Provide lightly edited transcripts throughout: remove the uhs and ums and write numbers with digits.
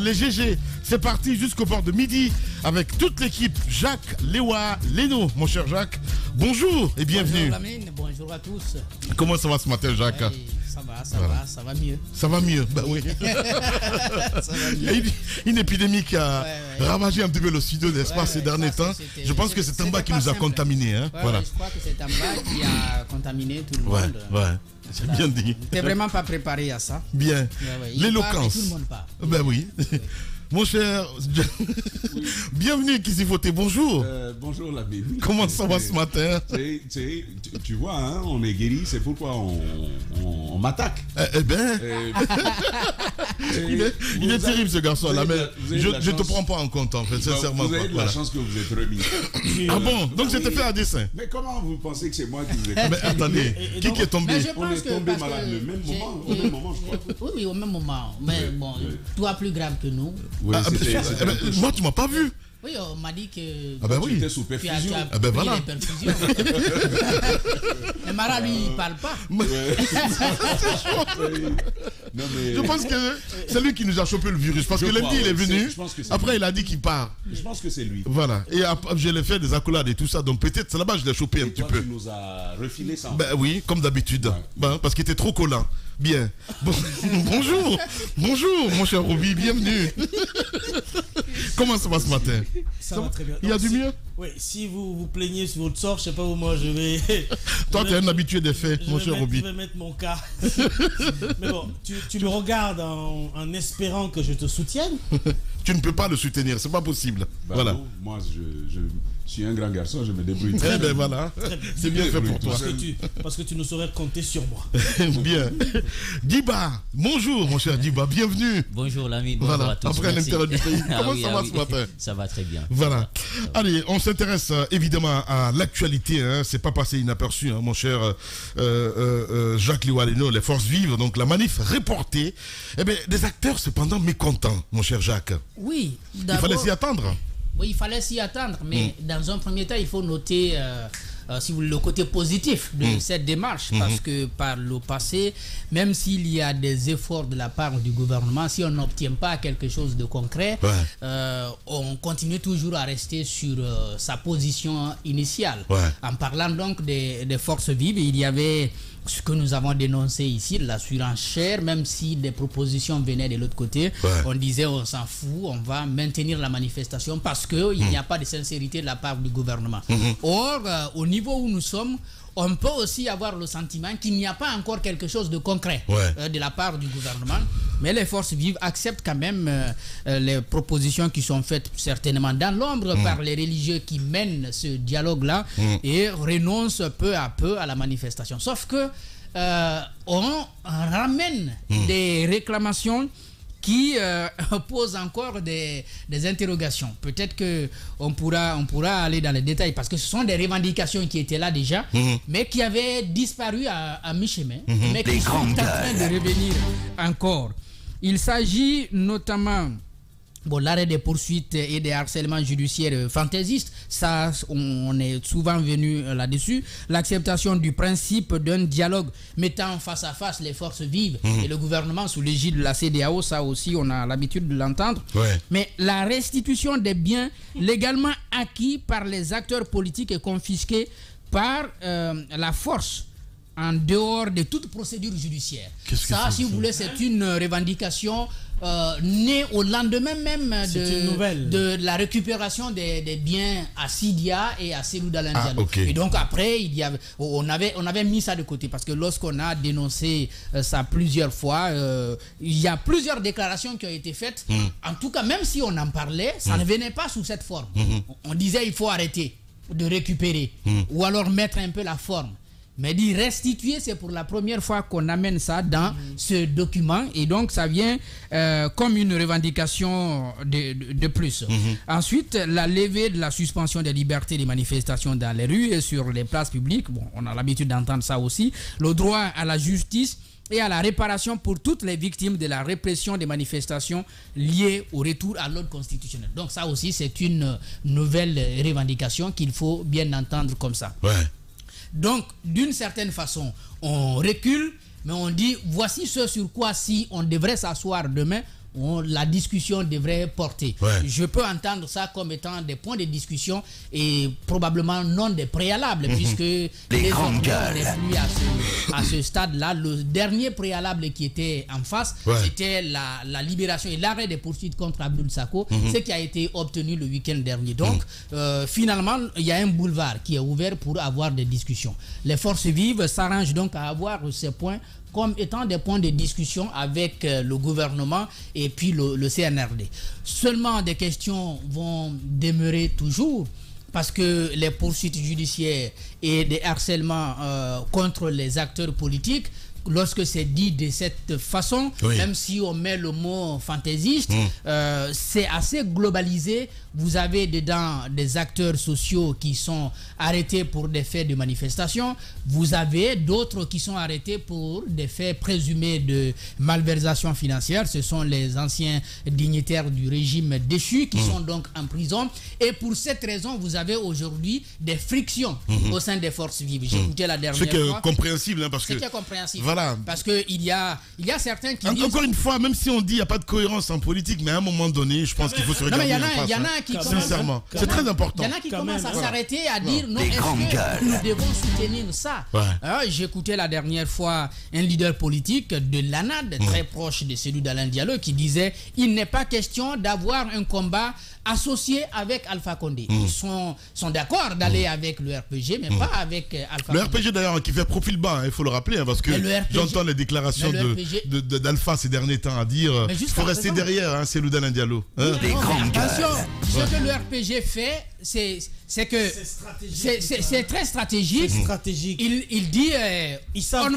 Les GG, c'est parti jusqu'au bord de midi avec toute l'équipe. Jacques, Léwa, Léno, mon cher Jacques. Bonjour et bienvenue. Bonjour Lamine, bonjour à tous. Comment ça va ce matin, Jacques? Ça va mieux. Ça va mieux, bah oui. Ça va mieux. Une épidémie qui a ravagé un petit peu le studio, n'est-ce pas, ces derniers temps. Je pense que c'est Tamba qui nous a contaminés. Hein, voilà. Je crois que c'est Tamba qui a contaminé tout le monde. Ouais. C'est bien dit. T'es vraiment pas préparé à ça. Bien. L'éloquence. Tout le monde parle. Ben oui. Mon cher, bienvenue Kisifoté, bonjour. Bonjour l'ami. Comment ça va ce matin? Tu vois, hein, on est guéri, c'est pourquoi on m'attaque. Eh ben, il est terrible ce garçon-là, mais je ne te prends pas en compte en fait, sincèrement. Vous avez de la chance que vous êtes remis. Ah bon? Donc c'était fait à dessein. Mais comment vous pensez que c'est moi qui vous ai Mais attendez, qui est tombé? On est tombé malade au même moment, je crois. Oui, au même moment. Mais bon, toi plus grave que nous. Oui, moi, tu m'as pas vu. Oui, on m'a dit que tu étais sous perfusion. Tu as pris les perfusions. Mais Mara, lui, il ne parle pas. Non, mais... Je pense que c'est lui qui nous a chopé le virus. Parce que lundi, il est venu. Après, il a dit qu'il part. Je pense que c'est lui. Voilà. Et je l'ai fait des accolades et tout ça. Donc peut-être, c'est là-bas, je l'ai chopé un petit peu. Tu nous as refilé ça. Ben oui, comme d'habitude. Ouais. Ben, parce qu'il était trop collant. Bien. Bon, bonjour. Bonjour, mon cher Roby. Bienvenue. Comment ça va ce matin? Ça va très bien. Il y a du mieux? Oui, si vous vous plaignez sur votre sort, je sais pas où moi je vais... Toi, tu es un habitué des faits, mon cher Roby. Je vais mettre mon cas. Mais bon, tu me regardes en espérant que je te soutienne. Tu ne peux pas le soutenir, c'est pas possible. Bah voilà. Non, moi, je suis un grand garçon, je me débrouille. Très bien, voilà. C'est bien fait pour toi. Parce que tu ne saurais compter sur moi. Bien. Diba, bonjour mon cher Diba, bienvenue. Bonjour l'ami, bonjour à tous. Après l'intérieur du pays, comment ça va ce matin? Ça va très bien. Voilà. Allez, on s'intéresse évidemment à l'actualité. Hein. C'est pas passé inaperçu, hein, mon cher Jacques Liwaleno, les forces vives. Donc la manif reportée. Eh bien, des acteurs cependant mécontents, mon cher Jacques. Oui. Il fallait s'y attendre. Oui, il fallait s'y attendre, mais dans un premier temps, il faut noter si vous voulez, le côté positif de cette démarche, parce que par le passé, même s'il y a des efforts de la part du gouvernement, si on n'obtient pas quelque chose de concret, on continue toujours à rester sur sa position initiale. En parlant donc des forces vives, il y avait ce que nous avons dénoncé ici, la surenchère, même si des propositions venaient de l'autre côté, on disait on s'en fout, on va maintenir la manifestation parce qu'il n'y a pas de sincérité de la part du gouvernement. Or, au niveau où nous sommes, on peut aussi avoir le sentiment qu'il n'y a pas encore quelque chose de concret de la part du gouvernement, mais les forces vives acceptent quand même les propositions qui sont faites certainement dans l'ombre par les religieux qui mènent ce dialogue-là et renoncent peu à peu à la manifestation. Sauf que on ramène des réclamations qui pose encore des interrogations. Peut-être qu'on pourra aller dans les détails parce que ce sont des revendications qui étaient là déjà, mais qui avaient disparu à mi-chemin, mais qui sont en train de revenir encore. Il s'agit notamment... Bon, l'arrêt des poursuites et des harcèlements judiciaires fantaisistes, ça, on est souvent venu là-dessus. L'acceptation du principe d'un dialogue mettant face à face les forces vives et le gouvernement sous l'égide de la CEDEAO, ça aussi, on a l'habitude de l'entendre. Mais la restitution des biens légalement acquis par les acteurs politiques et confisqués par la force en dehors de toute procédure judiciaire. Ça, si vous voulez, c'est une revendication née au lendemain même de la récupération des biens à Sidia et à Selou Dalandiano. Et donc après, on avait mis ça de côté parce que lorsqu'on a dénoncé ça plusieurs fois, il y a plusieurs déclarations qui ont été faites. En tout cas, même si on en parlait, ça ne venait pas sous cette forme. On disait il faut arrêter de récupérer ou alors mettre un peu la forme. Mais dit restituer, c'est pour la première fois qu'on amène ça dans ce document et donc ça vient comme une revendication de plus. Ensuite, la levée de la suspension des libertés des manifestations dans les rues et sur les places publiques. Bon, on a l'habitude d'entendre ça aussi. Le droit à la justice et à la réparation pour toutes les victimes de la répression des manifestations liées au retour à l'ordre constitutionnel. Donc ça aussi, c'est une nouvelle revendication qu'il faut bien entendre comme ça. Donc, d'une certaine façon, on recule, mais on dit, voici ce sur quoi si on devrait s'asseoir demain, la discussion devrait porter. Ouais. Je peux entendre ça comme étant des points de discussion et probablement non des préalables, puisque les on n'est plus à ce stade-là. Le dernier préalable qui était en face, c'était la libération et l'arrêt des poursuites contre Abdoul Sako, ce qui a été obtenu le week-end dernier. Donc, finalement, il y a un boulevard qui est ouvert pour avoir des discussions. Les forces vives s'arrangent donc à avoir ces points comme étant des points de discussion avec le gouvernement et puis le CNRD. Seulement des questions vont demeurer toujours parce que les poursuites judiciaires et des harcèlements contre les acteurs politiques, lorsque c'est dit de cette façon, même si on met le mot fantaisiste, c'est assez globalisé. Vous avez dedans des acteurs sociaux qui sont arrêtés pour des faits de manifestation. Vous avez d'autres qui sont arrêtés pour des faits présumés de malversation financière. Ce sont les anciens dignitaires du régime déchu qui sont donc en prison. Et pour cette raison, vous avez aujourd'hui des frictions au sein des forces vives. J'ai écouté la dernière fois. Ce qui est compréhensible, hein, parce que... Ce qui est compréhensible. Voilà. Parce qu'il y a certains qui disent... Encore une fois, même si on dit qu'il n'y a pas de cohérence en politique, mais à un moment donné, je pense qu'il faut se regarder. Non, mais il y en a qui sincèrement, c'est très important. Il y en a qui commencent à s'arrêter, à dire non, est-ce que nous devons soutenir ça? J'écoutais la dernière fois un leader politique de l'ANAD, très proche de celui d'Alain Diallo, qui disait il n'est pas question d'avoir un combat associé avec Alpha Condé. Ils sont d'accord d'aller avec le RPG, mais pas avec Alpha Condé. Le RPG d'ailleurs qui fait profil bas, il faut le rappeler, hein, parce que j'entends les déclarations d'Alpha ces derniers temps à dire il faut rester derrière, c'est Loudal Diallo. Attention, ce que le RPG fait, c'est que c'est très stratégique. Il dit ils savent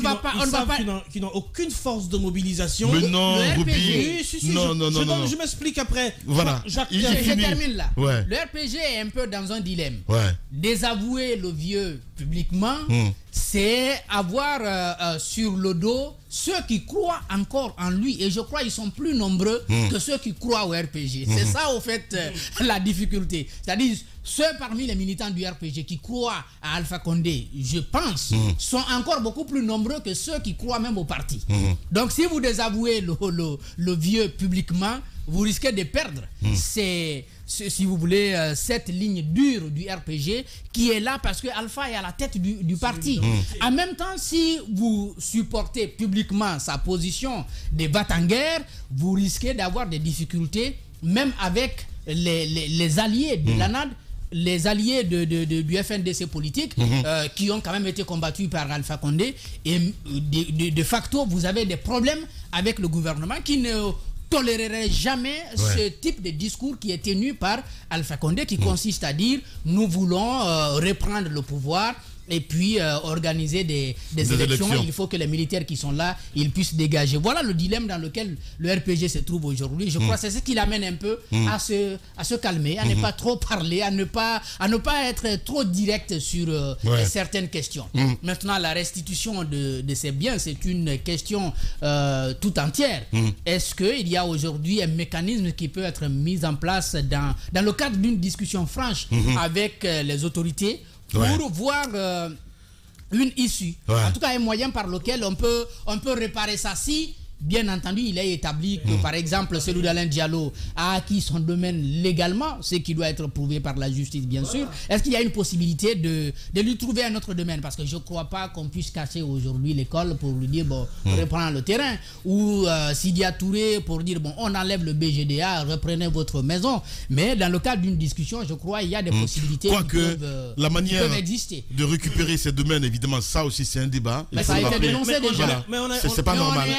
qu'ils n'ont aucune force de mobilisation. Mais non, Ruby. Non. Je m'explique après. Voilà. Je termine là. Ouais. Le RPG est un peu dans un dilemme. Ouais. Désavouer le vieux publiquement, c'est avoir sur le dos ceux qui croient encore en lui. Et je crois qu'ils sont plus nombreux que ceux qui croient au RPG. C'est ça, au fait, la difficulté. C'est-à-dire, ceux parmi les militants du RPG qui croient à Alpha Condé, je pense, sont encore beaucoup plus nombreux que ceux qui croient même au parti. Donc, si vous désavouez le vieux publiquement, vous risquez de perdre si vous voulez, cette ligne dure du RPG qui est là parce que Alpha est à la tête du parti. En même temps, si vous supportez publiquement sa position de bat-en-guerre, vous risquez d'avoir des difficultés, même avec les alliés de l'ANAD, les alliés du FNDC politique, qui ont quand même été combattus par Alpha Condé. Et de facto, vous avez des problèmes avec le gouvernement qui ne tolérerait jamais ce type de discours qui est tenu par Alpha Condé, qui consiste à dire nous voulons reprendre le pouvoir et puis organiser des élections. Il faut que les militaires qui sont là, ils puissent dégager. Voilà le dilemme dans lequel le RPG se trouve aujourd'hui. Je crois que c'est ce qui l'amène un peu à se calmer, à ne pas trop parler, à ne pas être trop direct sur certaines questions. Maintenant, la restitution de ces biens, c'est une question tout entière. Est-ce qu'il y a aujourd'hui un mécanisme qui peut être mis en place dans le cadre d'une discussion franche avec les autorités pour voir une issue, en tout cas un moyen par lequel on peut réparer ça si, bien entendu, il est établi que, par exemple, celui d'Alain Diallo a acquis son domaine légalement, ce qui doit être prouvé par la justice, bien sûr. Est-ce qu'il y a une possibilité de lui trouver un autre domaine? Parce que je ne crois pas qu'on puisse casser aujourd'hui l'école pour lui dire, bon, reprends le terrain. Ou Sidia Touré pour dire, bon, on enlève le BGDA, reprenez votre maison. Mais dans le cadre d'une discussion, je crois qu'il y a des possibilités la manière peuvent exister. De récupérer ces domaines, évidemment, ça aussi, c'est un débat. Mais ça a été dénoncé déjà. C'est pas normal.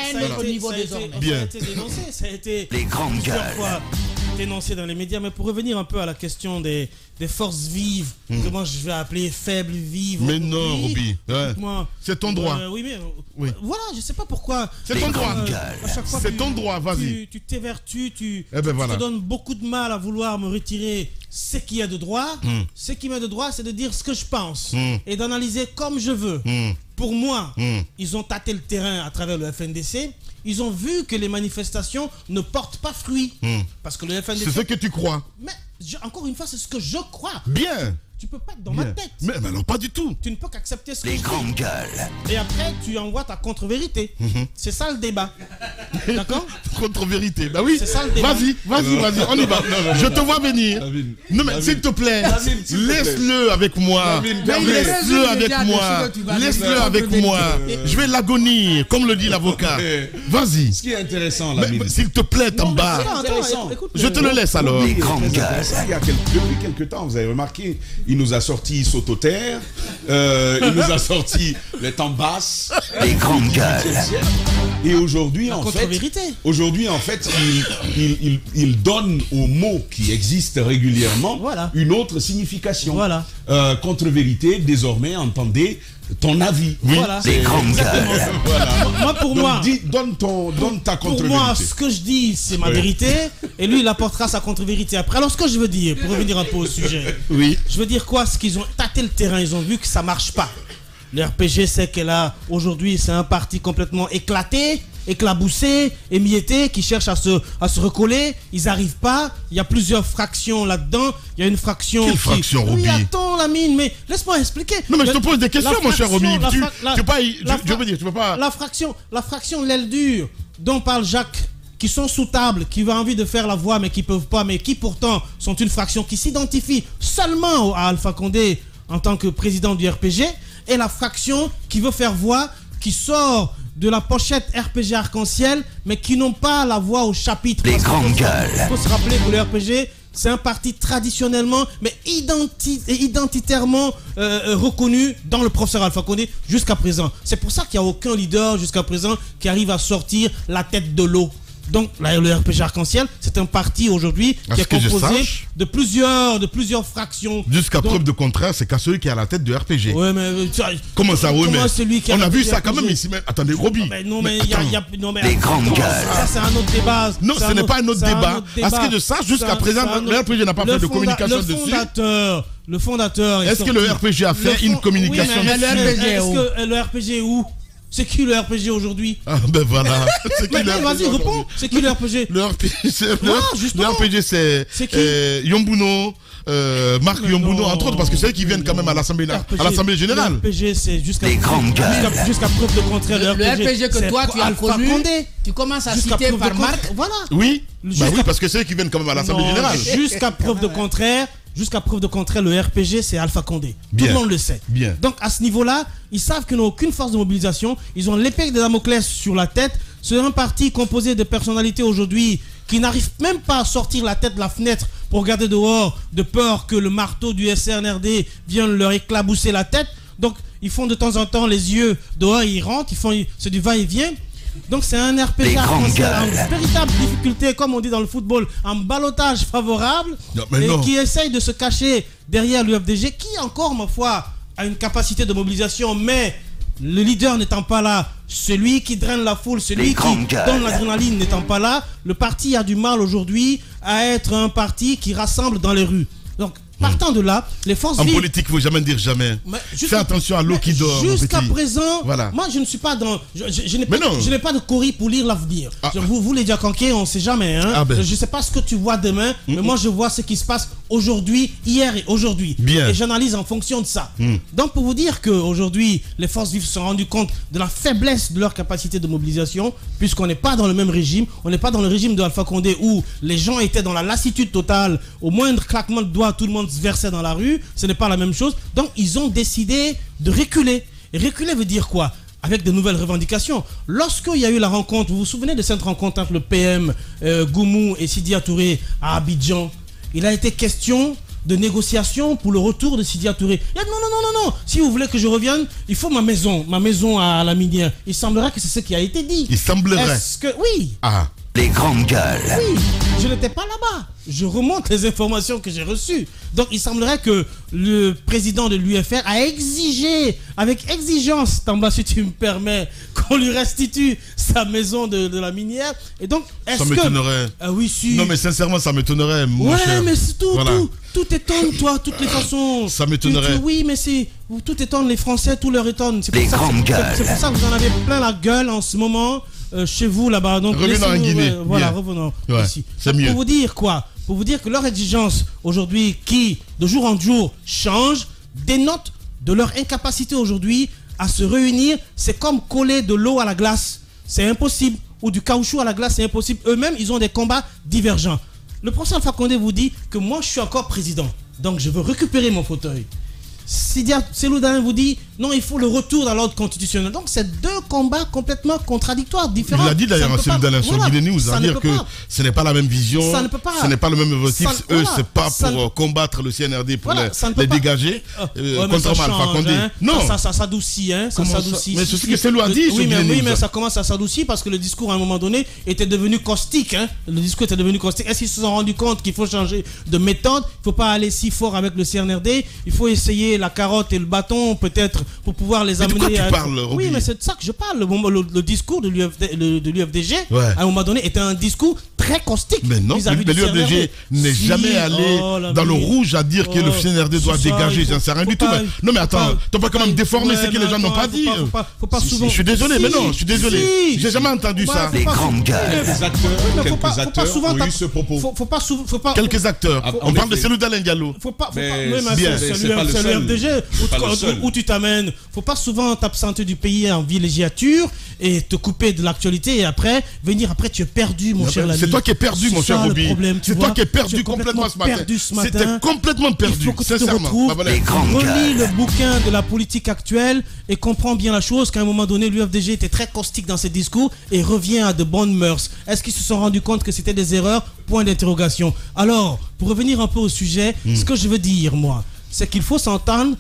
Ça a été plusieurs fois dénoncé dans les médias. Mais pour revenir un peu à la question des forces vives, que moi je vais appeler faibles, vives. Mais non, Ruby, c'est ton droit. Voilà, je sais pas pourquoi. C'est ton droit. C'est ton droit, vas-y. Tu t'évertues, tu te donnes beaucoup de mal à vouloir me retirer ce qu'il y a de droit. Ce qui m'est de droit, c'est de dire ce que je pense et d'analyser comme je veux. Pour moi, ils ont tâté le terrain à travers le FNDC. Ils ont vu que les manifestations ne portent pas fruit. Parce que le FNDC... C'est ce que tu crois. Mais encore une fois, c'est ce que je crois. Bien. Tu peux pas être dans ma tête. Mais alors pas du tout. Tu ne peux qu'accepter ce que Les je grandes dis. gueules. Et après, tu envoies ta contre-vérité. C'est ça le débat. D'accord? Contre-vérité. Bah oui. C'est ça le débat. Vas-y, on y va. Je te vois venir. David, Non mais David. s'il te plaît, David, s'il te plaît. laisse-le avec moi. David, Laisse-le avec moi. Laisse-le avec moi. Je vais l'agonir, comme le dit l'avocat. Vas-y. Ce qui est intéressant, Mais, Lamine. s'il te plaît, Tamba. Attends, écoute, Je te le laisse alors. Les grandes Très gueules. intéressant. Depuis quelques temps, vous avez remarqué, il nous a sorti Sautoterre, il nous a sorti les tambasses, Les grandes gueules. et aujourd'hui, en contre-vérité. fait, il donne aux mots qui existent régulièrement Voilà. une autre signification. Voilà. Contre-vérité, désormais, entendez ton avis. Voilà. Les grandes gueules. Voilà. Moi, pour Donc, moi, donne ta pour contre-vérité. moi, ce que je dis, c'est ma Ouais. vérité. Et lui, il apportera sa contre-vérité après. Alors, ce que je veux dire, pour revenir un peu au sujet, Oui. je veux dire quoi? C'est qu'ils ont tâté le terrain, ils ont vu que ça marche pas. Le RPG sait qu'elle a aujourd'hui, c'est un parti complètement éclaté, éclaboussé, émietté, qui cherche à se recoller. Ils n'arrivent pas. Il y a plusieurs fractions là-dedans. Il y a une fraction. Quelle fraction, Oui, Roby? attends, Lamine, mais laisse-moi expliquer. Non mais je te pose des questions, mon cher Romy. la Tu fra- la- peux pas. la Je veux dire, tu peux pas. La fraction de l'aile dure dont parle Jacques, qui sont sous table, qui ont envie de faire la voix mais qui peuvent pas, mais qui pourtant sont une fraction qui s'identifie seulement à Alpha Condé en tant que président du RPG, et la fraction qui veut faire voix, qui sort de la pochette RPG Arc-en-Ciel, mais qui n'ont pas la voix au chapitre. Les Parce qu'il grandes faut se- gueules. Il faut se rappeler que le RPG, c'est un parti traditionnellement, mais identitairement reconnu dans le professeur Alpha Condé jusqu'à présent. C'est pour ça qu'il n'y a aucun leader jusqu'à présent qui arrive à sortir la tête de l'eau. Donc là, le RPG Arc-en-Ciel, c'est un parti aujourd'hui À qui ce est que je composé sache. de plusieurs fractions. Jusqu'à Donc- preuve de contraire, c'est qu'à celui qui est à la tête de RPG. Ouais, mais Comment ça, oui, comment mais celui qui a on la a vu tête ça du quand même RPG? ici. Mais attendez, Roby. Mais non, Mais mais il y a, attends. non, mais Les grandes gueules. ça c'est un autre débat. Non, C'est ce n'est pas un autre c'est débat. À ce que je sache, jusqu'à C'est un- présent, c'est un le autre- RPG n'a pas fait de communication dessus. Le fondateur. Est-ce que le RPG a fait une communication oui, mais dessus? Est-ce que le RPG est où? C'est qui le RPG aujourd'hui? Ah ben voilà. C'est qui Mais le non, RPG vas-y, aujourd'hui? réponds. C'est qui le RPG? Le RPG, le justement. RPG, c'est C'est qui? Yombuno, Marc Mais Yombuno, non. entre autres, parce que c'est eux qui viennent quand même à l'Assemblée générale. Le RPG, c'est jusqu'à Les grandes gueules. jusqu'à preuve de contraire. Le RPG que c'est toi tu as Alpha connu, Condé. tu commences à Jusqu'à citer preuve de par marque. contraire. Voilà. Oui, Jusqu'à- bah oui, parce que c'est eux qui viennent quand même à l'Assemblée Non, générale. Jusqu'à preuve de contraire, le RPG, c'est Alpha Condé. Bien. Tout le monde le sait. Bien. Donc, à ce niveau-là, ils savent qu'ils n'ont aucune force de mobilisation. Ils ont l'épée de Damoclès sur la tête. C'est un parti composé de personnalités aujourd'hui qui n'arrivent même pas à sortir la tête de la fenêtre pour regarder dehors, de peur que le marteau du SRNRD vienne leur éclabousser la tête. Donc, ils font de temps en temps les yeux dehors, ils rentrent, c'est du va-et-vient. Donc c'est un Les RPG grandes en gueules. véritable difficulté, comme on dit dans le football, en ballottage favorable, Non, mais et non. qui essaye de se cacher derrière l'UFDG, qui encore, ma foi, a une capacité de mobilisation, mais le leader n'étant pas là, celui qui draine la foule, Les celui qui grandes gueules. donne l'adrénaline n'étant pas là, le parti a du mal aujourd'hui à être un parti qui rassemble dans les rues. Donc, partant de là, les forces En vives... politique, il ne faut jamais dire jamais. Mais Fais attention à l'eau qui dort. mon Jusqu'à petit. présent, Voilà. moi je ne suis pas dans. Je n'ai Mais pas, non. je n'ai pas de cori pour lire l'avenir. Ah. Vous les Diakanké, on ne sait jamais. Hein. Ah ben. Je ne sais pas ce que tu vois demain, mais moi je vois ce qui se passe aujourd'hui, hier et aujourd'hui. Bien. Et j'analyse en fonction de ça. Donc pour vous dire qu'aujourd'hui, les forces vives se sont rendues compte de la faiblesse de leur capacité de mobilisation, puisqu'on n'est pas dans le même régime. On n'est pas dans le régime de Alpha Condé où les gens étaient dans la lassitude totale. Au moindre claquement de doigts, tout le monde se versait dans la rue. Ce n'est pas la même chose. Donc ils ont décidé de reculer. Et reculer veut dire quoi? Avec de nouvelles revendications. Lorsqu'il y a eu la rencontre, vous vous souvenez de cette rencontre entre le PM Goumou et Sidya Touré à Abidjan? Il a été question de négociation pour le retour de Sidya Touré. Il a dit non, si vous voulez que je revienne, il faut ma maison à la minière. Il semblerait que c'est ce qui a été dit. Il semblerait. Est-ce que... Oui, Ah. Les grandes gueules. oui, je n'étais pas là-bas. Je remonte les informations que j'ai reçues. Donc il semblerait que le président de l'UFR a exigé, avec exigence, Tamba, si tu me permets, qu'on lui restitue sa maison de la minière. Et donc, est-ce Ça que... m'étonnerait. Ah oui, si. Non, mais sincèrement, ça m'étonnerait, mon Ouais, cher. mais c'est tout, Voilà. tout étonne, toi, toutes les façons. Ça m'étonnerait. Oui, mais c'est... Tout étonne, les Français, tout leur étonne. C'est pour Les ça- grandes gueules. c'est pour ça que vous en avez plein la gueule en ce moment, chez vous, là-bas. Donc, Revenons en laissez-nous, Guinée. voilà, Bien. revenons Ouais, ici. c'est Donc, mieux. Pour vous dire quoi? pour vous dire que leur exigence aujourd'hui, qui de jour en jour change, dénote de leur incapacité aujourd'hui à se réunir. C'est comme coller de l'eau à la glace, c'est impossible, ou du caoutchouc à la glace, c'est impossible. Eux-mêmes, ils ont des combats divergents. Le professeur Alpha Condé vous dit que moi, je suis encore président, donc je veux récupérer mon fauteuil. Sidia Seloudan vous dit non, il faut le retour dans l'ordre constitutionnel. Donc c'est deux combats complètement contradictoires, différents. Il a dit d'ailleurs à Seloudan sur Guinée News, dire que ce n'est pas la même vision, ce n'est pas le même objectif. Eux, c'est pas pour combattre le CNRD, pour les dégager. Contrairement à Alpha Condé. Non, ça s'adoucit. Ça s'adoucit. Mais c'est ce que Selou a dit. Oui, mais ça commence à s'adoucir parce que le discours à un moment donné était devenu caustique. Le discours était devenu caustique. Est-ce qu'ils se sont rendus compte qu'il faut changer de méthode? Il ne faut pas aller si fort avec le CNRD. Il faut essayer la carotte et le bâton peut-être pour pouvoir les amener. Mais de quoi tu parles, Roby? Oui, mais c'est de ça que je parle. Le discours de l'UFDG, à un moment donné, était un discours très caustique. Mais non, l'UFDG n'est jamais allé dans le rouge à dire que le CNRD doit dégager. J'en sais rien du tout. Non, mais attends, tu peux quand même déformer ce que les gens n'ont pas dit. Je suis désolé, mais non, je suis désolé. J'ai jamais entendu ça. Les grandes gueules. Quelques acteurs ont eu ce propos. Quelques acteurs. On parle de Selou Dalen Diallo. C'est pas le seul. Où tu t'amènes. Faut pas souvent t'absenter du pays en villégiature et te couper de l'actualité et après venir tu es perdu, mon cher Lamy. C'est toi qui es perdu, mon cher Roby. C'est toi qui es perdu complètement ce matin. C'était complètement perdu. Il faut que tu te retrouves. Relis le bouquin de la politique actuelle et comprends bien la chose qu'à un moment donné l'UFDG était très caustique dans ses discours et revient à de bonnes mœurs. Est-ce qu'ils se sont rendus compte que c'était des erreurs? Point d'interrogation. Alors, pour revenir un peu au sujet, ce que je veux dire, moi, c'est qu'il faut s'attendre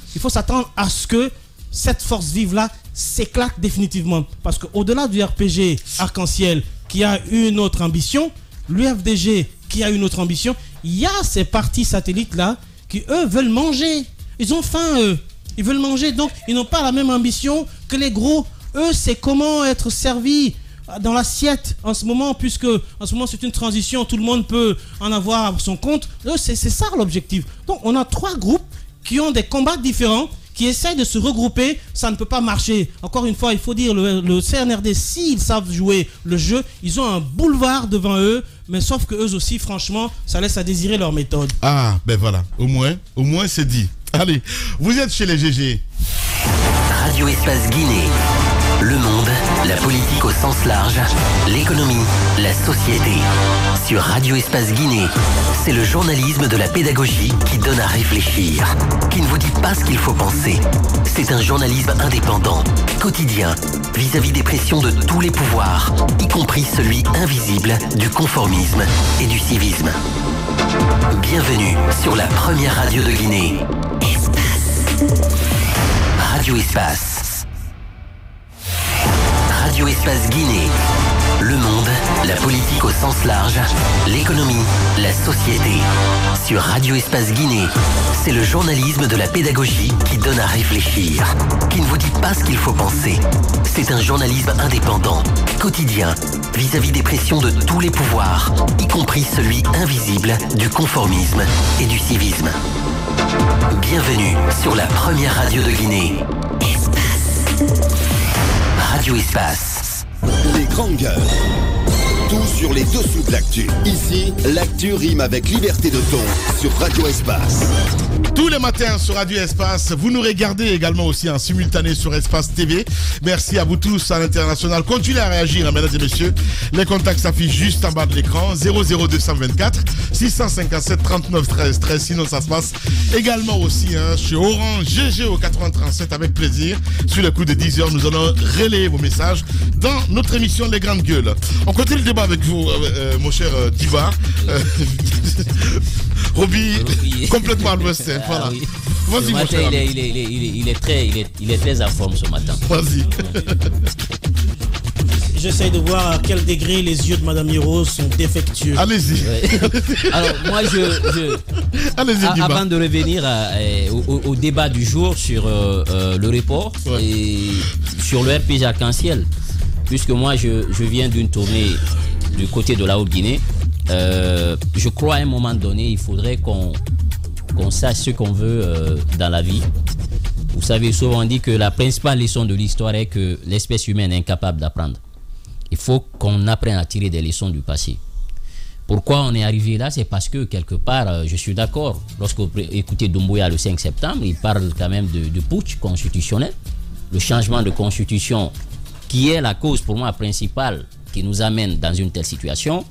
à ce que cette force vive-là s'éclate définitivement. Parce qu'au-delà du RPG Arc-en-Ciel qui a une autre ambition, l'UFDG qui a une autre ambition, il y a ces partis satellites-là qui, eux, veulent manger. Ils ont faim, eux. Ils veulent manger, donc ils n'ont pas la même ambition que les gros. Eux, c'est comment être servi dans l'assiette en ce moment, puisque en ce moment c'est une transition, tout le monde peut en avoir à son compte. C'est ça l'objectif. Donc on a trois groupes qui ont des combats différents, qui essayent de se regrouper. Ça ne peut pas marcher. Encore une fois, il faut dire, le CNRD, s'ils savent jouer le jeu, ils ont un boulevard devant eux, mais sauf que eux aussi, franchement, ça laisse à désirer leur méthode. Ah, ben voilà, au moins c'est dit. Allez, vous êtes chez les GG. Radio Espace Guinée. Le monde, la politique au sens large, l'économie, la société. Sur Radio Espace Guinée, c'est le journalisme de la pédagogie qui donne à réfléchir, qui ne vous dit pas ce qu'il faut penser. C'est un journalisme indépendant, quotidien, vis-à-vis des pressions de tous les pouvoirs, y compris celui invisible du conformisme et du civisme. Bienvenue sur la première radio de Guinée. Radio Espace. Radio Espace Guinée. Le monde, la politique au sens large, l'économie, la société. Sur Radio Espace Guinée, c'est le journalisme de la pédagogie qui donne à réfléchir, qui ne vous dit pas ce qu'il faut penser. C'est un journalisme indépendant, quotidien, vis-à-vis des pressions de tous les pouvoirs, y compris celui invisible du conformisme et du civisme. Bienvenue sur la première radio de Guinée. Radio Espace. Les grandes gueules. Tout sur les dessous de l'actu. Ici, l'actu rime avec liberté de ton sur Radio Espace. Tous les matins sur Radio Espace, vous nous regardez également aussi en simultané sur Espace TV. Merci à vous tous à l'international. Continuez à réagir, mesdames et messieurs. Les contacts s'affichent juste en bas de l'écran. 00224 657 39 13 13. Sinon, ça se passe également aussi chez Orange GG au 8037 avec plaisir. Sur le coup de 10h, nous allons relayer vos messages dans notre émission Les Grandes Gueules. On continue le débat avec vous, mon cher Diva. Roby, complètement à l'ouest. Voilà. Oui. Vas-y, mon cher ami. Il est très à forme ce matin. Vas-y. J'essaie de voir à quel degré les yeux de Madame Hiro sont défectueux. Allez-y. Ouais. Alors, moi, Allez-y, avant de revenir au débat du jour sur le report et sur le RPG Arc-en-Ciel, puisque moi, je viens d'une tournée du côté de la Haute-Guinée, je crois à un moment donné, il faudrait qu'on sache ce qu'on veut dans la vie. Vous savez, souvent on dit que la principale leçon de l'histoire est que l'espèce humaine est incapable d'apprendre. Il faut qu'on apprenne à tirer des leçons du passé. Pourquoi on est arrivé là? C'est parce que quelque part, je suis d'accord. Lorsque vous écoutez Doumbouya le 5 septembre, il parle quand même de putsch constitutionnel. Le changement de constitution qui est la cause pour moi principale qui nous amène dans une telle situation.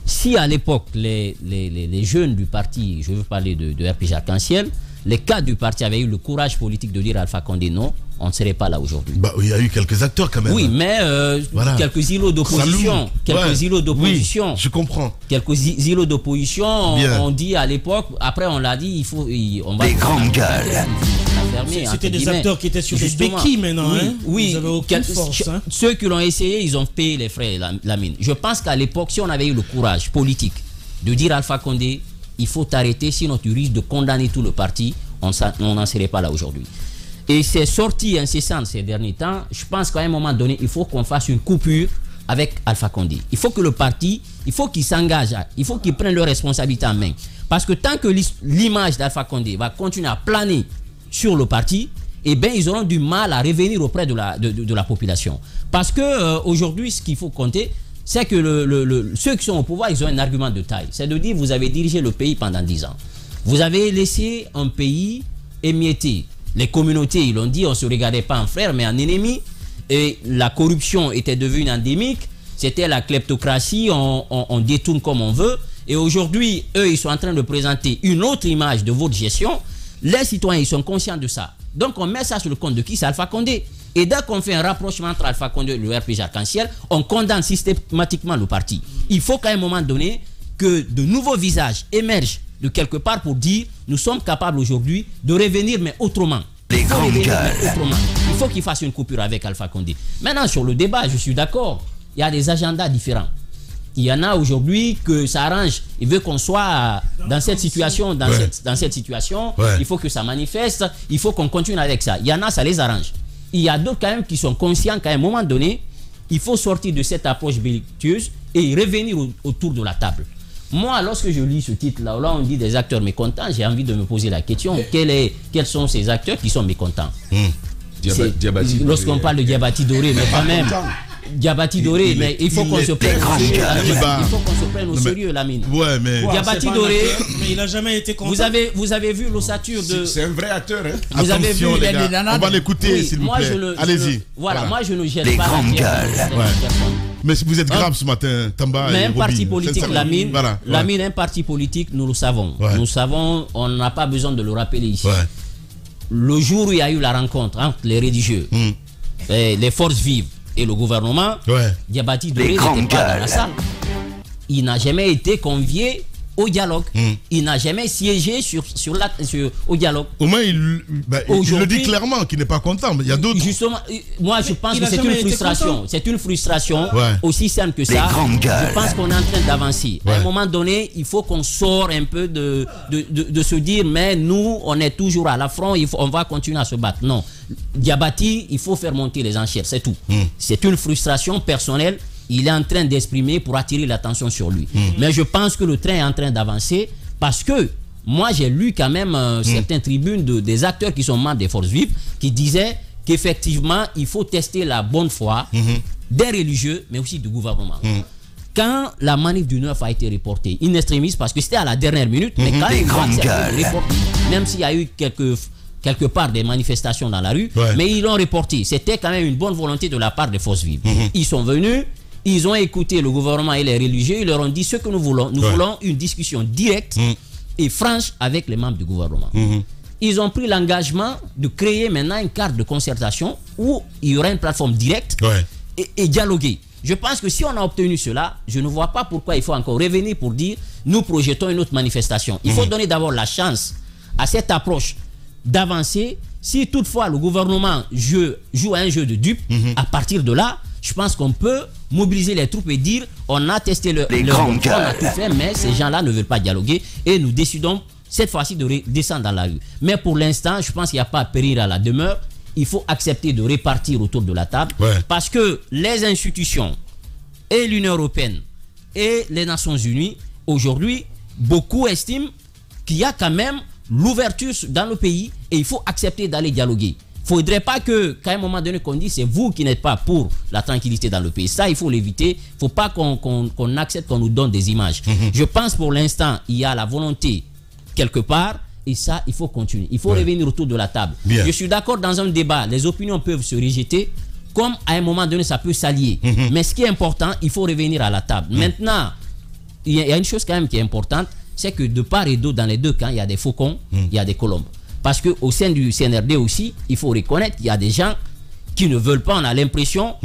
Si à l'époque, les jeunes du parti, je veux parler de RPG Arc-en-Ciel, les cadres du parti avaient eu le courage politique de dire à Alpha Condé non, on ne serait pas là aujourd'hui. Bah, il y a eu quelques acteurs quand même. Oui, mais voilà. Quelques îlots d'opposition. Quelques îlots d'opposition. Oui, je comprends. Quelques îlots d'opposition, on dit à l'époque, après on l'a dit, on va... Des grandes gueules. C'était des acteurs qui étaient sur des béquilles maintenant. Oui, ils avaient aucune force. Ceux qui l'ont essayé, ils ont payé les frais, la mine. Je pense qu'à l'époque, si on avait eu le courage politique de dire à Alpha Condé, il faut t'arrêter, sinon tu risques de condamner tout le parti, on n'en serait pas là aujourd'hui. Et ces sorties incessantes ces derniers temps, je pense qu'à un moment donné, il faut qu'on fasse une coupure avec Alpha Condé. Il faut que le parti, il faut qu'il s'engage, il faut qu'il prenne leurs responsabilités en main. Parce que tant que l'image d'Alpha Condé va continuer à planer sur le parti, eh bien, ils auront du mal à revenir auprès de la population. Parce que aujourd'hui, ce qu'il faut compter, c'est que ceux qui sont au pouvoir, ils ont un argument de taille. C'est de dire, vous avez dirigé le pays pendant 10 ans. Vous avez laissé un pays émietté. Les communautés, ils l'ont dit, on ne se regardait pas en frère, mais en ennemi. Et la corruption était devenue endémique. C'était la kleptocratie, on détourne comme on veut. Et aujourd'hui, eux, ils sont en train de présenter une autre image de votre gestion. Les citoyens, ils sont conscients de ça. Donc, on met ça sur le compte de qui? C'est Alpha Condé. Et dès qu'on fait un rapprochement entre Alpha Condé et le RPG Arc-en-Ciel, on condamne systématiquement le parti. Il faut qu'à un moment donné, que de nouveaux visages émergent de quelque part pour dire nous sommes capables aujourd'hui de revenir mais autrement. Les grandes gueules. Il faut qu'il fasse une coupure avec Alpha Condé. Maintenant sur le débat, je suis d'accord, il y a des agendas différents. Il y en a aujourd'hui que ça arrange, il veut qu'on soit dans cette situation, dans cette situation, il faut que ça manifeste, il faut qu'on continue avec ça. Il y en a, ça les arrange. Il y a d'autres quand même qui sont conscients qu'à un moment donné, il faut sortir de cette approche bellicieuse et revenir autour de la table. Moi, lorsque je lis ce titre-là, là on dit des acteurs mécontents, j'ai envie de me poser la question, quels sont ces acteurs qui sont mécontents? Lorsqu'on parle de Diabati Doré, mais quand même, Diabati Doré, mais il faut qu'on se prenne au sérieux, Lamine. Ouais, mais... Diabati Doré, mais il n'a jamais été content. Vous avez vu l'ossature de... C'est un vrai acteur, hein. Vous avez vu les gars, on va l'écouter, s'il vous plaît. Allez-y. Voilà, moi je ne gêne pas. Mais vous êtes grave ce matin, Tamba. Mais et un parti Roby, politique, Lamine, Lamine, un parti politique, nous le savons. Nous savons, on n'a pas besoin de le rappeler ici. Le jour où il y a eu la rencontre entre les religieux, les forces vives et le gouvernement, Diabati Doré n'était pas dans la salle. Il n'a jamais été convié au dialogue. Il n'a jamais siégé au dialogue. Au moins, il le dit clairement qu'il n'est pas content. Mais il y a d'autres. Justement, moi je pense que c'est une frustration. C'est une frustration aussi simple que ça. Je pense qu'on est en train d'avancer. À un moment donné, il faut qu'on sorte un peu de se dire, mais nous, on est toujours à l'affront, on va continuer à se battre. Non. Diabati, il faut faire monter les enchères, c'est tout. C'est une frustration personnelle. Il est en train d'exprimer pour attirer l'attention sur lui. Mais je pense que le train est en train d'avancer parce que moi j'ai lu quand même certaines tribunes des acteurs qui sont membres des forces vives qui disaient qu'effectivement il faut tester la bonne foi des religieux mais aussi du gouvernement. Quand la manif du 9 a été reportée in extremis parce que c'était à la dernière minute, mais quand ils ont accepté de reporter, même s'il y a eu quelque part des manifestations dans la rue, mais ils l'ont reporté. C'était quand même une bonne volonté de la part des forces vives. Ils sont venus, ils ont écouté le gouvernement et les religieux, ils leur ont dit ce que nous voulons. Nous voulons une discussion directe et franche avec les membres du gouvernement. Ils ont pris l'engagement de créer maintenant une carte de concertation où il y aura une plateforme directe et dialoguer. Je pense que si on a obtenu cela, je ne vois pas pourquoi il faut encore revenir pour dire nous projetons une autre manifestation. Il faut donner d'abord la chance à cette approche d'avancer. Si toutefois le gouvernement joue un jeu de dupe, à partir de là, je pense qu'on peut mobiliser les troupes et dire on a testé on a tout fait, mais ces gens-là ne veulent pas dialoguer et nous décidons cette fois-ci de descendre dans la rue. Mais pour l'instant, je pense qu'il n'y a pas à périr à la demeure. Il faut accepter de répartir autour de la table parce que les institutions et l'Union européenne et les Nations Unies, aujourd'hui, beaucoup estiment qu'il y a quand même l'ouverture dans le pays et il faut accepter d'aller dialoguer. faudrait pas qu'à un moment donné qu'on dise c'est vous qui n'êtes pas pour la tranquillité dans le pays. Ça, il faut l'éviter. Il ne faut pas qu'on accepte qu'on nous donne des images. Je pense pour l'instant, il y a la volonté quelque part et ça, il faut continuer. Il faut revenir autour de la table. Bien. Je suis d'accord, dans un débat, les opinions peuvent se rejeter comme à un moment donné, ça peut s'allier. Mais ce qui est important, il faut revenir à la table. Maintenant, il y a une chose quand même qui est importante, c'est que de part et d'autre, dans les deux camps, il y a des faucons, il y a des colombes. Parce qu'au sein du CNRD aussi, il faut reconnaître qu'il y a des gens qui ne veulent pas, on a l'impression